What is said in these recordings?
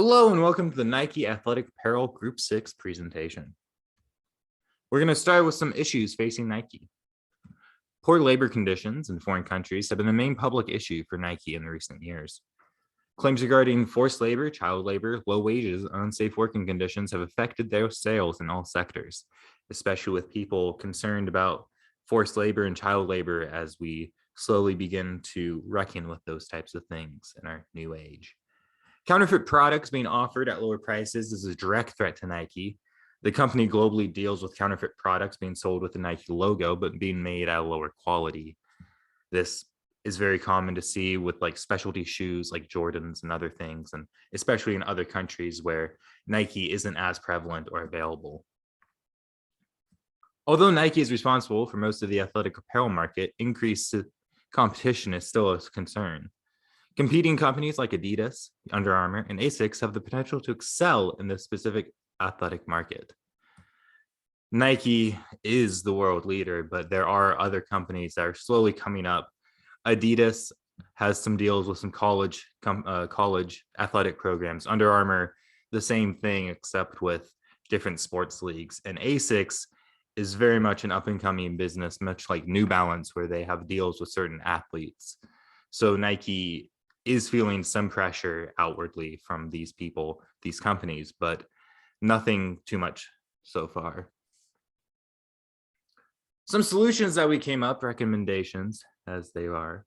Hello and welcome to the Nike Athletic Apparel Group 6 presentation. We're going to start with some issues facing Nike. Poor labor conditions in foreign countries have been the main public issue for Nike in the recent years. Claims regarding forced labor, child labor, low wages, and unsafe working conditions have affected their sales in all sectors, especially with people concerned about forced labor and child labor as we slowly begin to reckon with those types of things in our new age. Counterfeit products being offered at lower prices is a direct threat to Nike. The company globally deals with counterfeit products being sold with the Nike logo, but being made at a lower quality. This is very common to see with like specialty shoes like Jordans and other things, and especially in other countries where Nike isn't as prevalent or available. Although Nike is responsible for most of the athletic apparel market, increased competition is still a concern. Competing companies like Adidas, Under Armour, and ASICS have the potential to excel in this specific athletic market. Nike is the world leader, but there are other companies that are slowly coming up. Adidas has some deals with some college athletic programs. Under Armour, the same thing, except with different sports leagues. And ASICS is very much an up-and-coming business, much like New Balance, where they have deals with certain athletes. So Nike is feeling some pressure outwardly from these people, these companies, but nothing too much so far. Some solutions that we came up, recommendations as they are,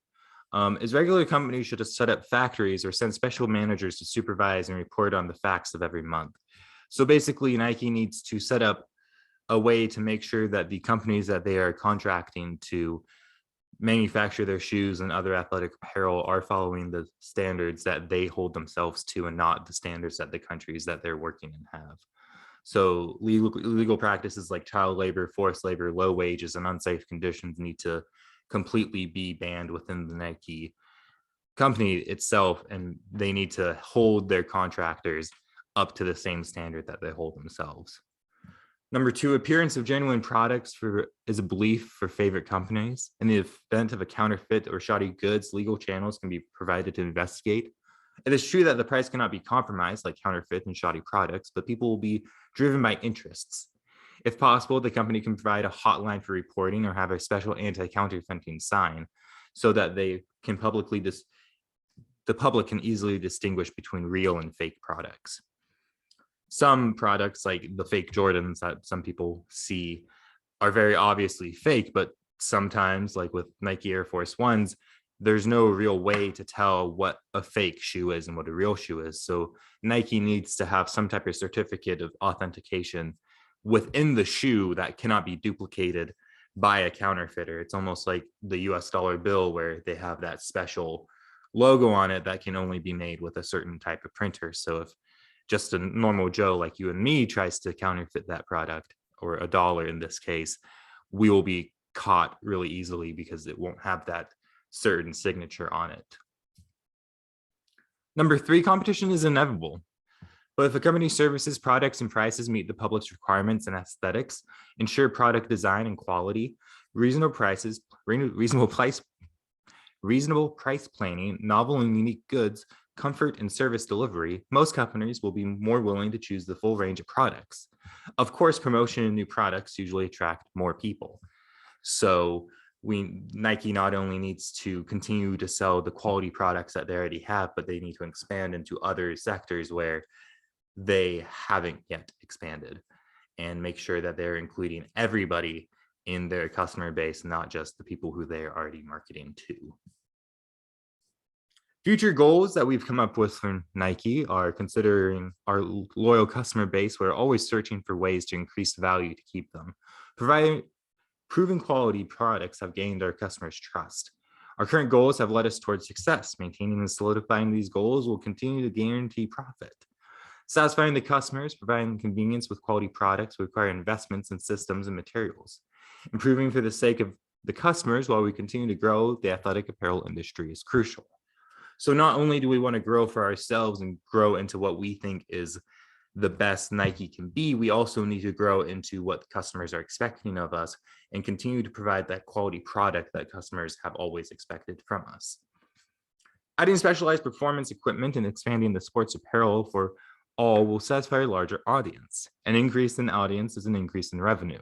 is regular companies should have set up factories or send special managers to supervise and report on the facts of every month. So basically Nike needs to set up a way to make sure that the companies that they are contracting to manufacture their shoes and other athletic apparel are following the standards that they hold themselves to and not the standards that the countries that they're working in have. So legal practices like child labor, forced labor, low wages, and unsafe conditions need to completely be banned within the Nike company itself, and they need to hold their contractors up to the same standard that they hold themselves. Number two, appearance of genuine products is a belief for favorite companies. In the event of a counterfeit or shoddy goods, legal channels can be provided to investigate. It is true that the price cannot be compromised like counterfeit and shoddy products, but people will be driven by interests. If possible, the company can provide a hotline for reporting or have a special anti-counterfeiting sign so that the public can easily distinguish between real and fake products. Some products like the fake Jordans that some people see are very obviously fake, but sometimes like with Nike Air Force Ones, there's no real way to tell what a fake shoe is and what a real shoe is. So Nike needs to have some type of certificate of authentication within the shoe that cannot be duplicated by a counterfeiter. It's almost like the US dollar bill where they have that special logo on it that can only be made with a certain type of printer. So if just a normal Joe like you and me tries to counterfeit that product, or a dollar in this case, we will be caught really easily because it won't have that certain signature on it. Number three, competition is inevitable. But if a company's services, products, and prices meet the public's requirements and aesthetics, ensure product design and quality, reasonable price planning, novel and unique goods, comfort and service delivery, most companies will be more willing to choose the full range of products. Of course, promotion and new products usually attract more people. So Nike not only needs to continue to sell the quality products that they already have, but they need to expand into other sectors where they haven't yet expanded and make sure that they're including everybody in their customer base, not just the people who they're already marketing to. Future goals that we've come up with from Nike are considering our loyal customer base. We're always searching for ways to increase value to keep them. Providing proven quality products have gained our customers' trust. Our current goals have led us towards success. Maintaining and solidifying these goals will continue to guarantee profit. Satisfying the customers, providing convenience with quality products will require investments in systems and materials. Improving for the sake of the customers while we continue to grow the athletic apparel industry is crucial. So not only do we want to grow for ourselves and grow into what we think is the best Nike can be, we also need to grow into what customers are expecting of us and continue to provide that quality product that customers have always expected from us. Adding specialized performance equipment and expanding the sports apparel for all will satisfy a larger audience. An increase in audience is an increase in revenue.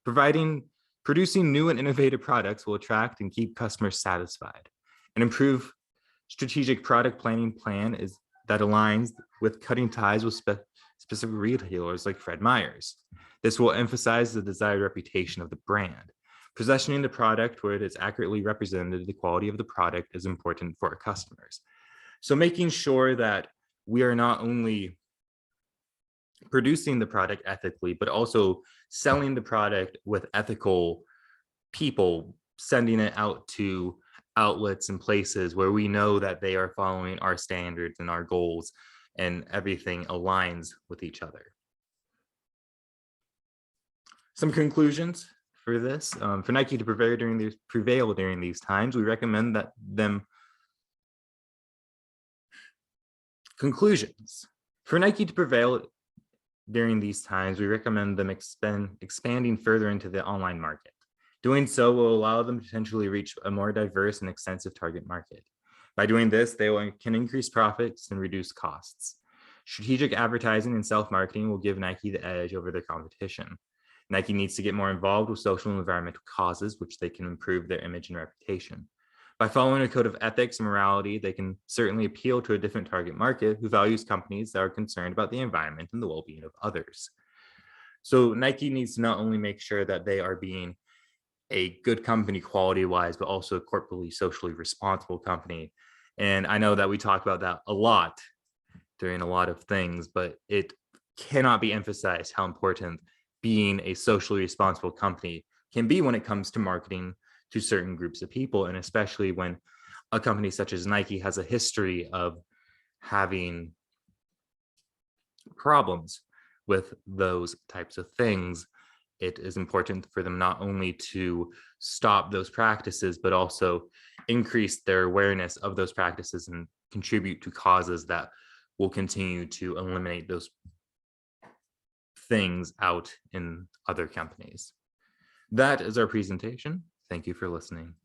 Producing new and innovative products will attract and keep customers satisfied. An improved strategic product planning plan is that aligns with cutting ties with specific retailers like Fred Meyers. This will emphasize the desired reputation of the brand. Positioning the product where it is accurately represented, the quality of the product is important for our customers. So making sure that we are not only producing the product ethically, but also selling the product with ethical people, sending it out to outlets and places where we know that they are following our standards and our goals and everything aligns with each other. Some conclusions for this. For Nike to prevail during these times, we recommend that them. Conclusions. For Nike to prevail during these times, we recommend them expanding further into the online market. Doing so will allow them to potentially reach a more diverse and extensive target market. By doing this, they can increase profits and reduce costs. Strategic advertising and self-marketing will give Nike the edge over their competition. Nike needs to get more involved with social and environmental causes, which they can improve their image and reputation. By following a code of ethics and morality, they can certainly appeal to a different target market who values companies that are concerned about the environment and the well-being of others. So Nike needs to not only make sure that they are being a good company quality-wise, but also a corporately, socially responsible company. And I know that we talk about that a lot during a lot of things, but it cannot be emphasized how important being a socially responsible company can be when it comes to marketing to certain groups of people, and especially when a company such as Nike has a history of having problems with those types of things. It is important for them not only to stop those practices, but also increase their awareness of those practices and contribute to causes that will continue to eliminate those things out in other companies. That is our presentation. Thank you for listening.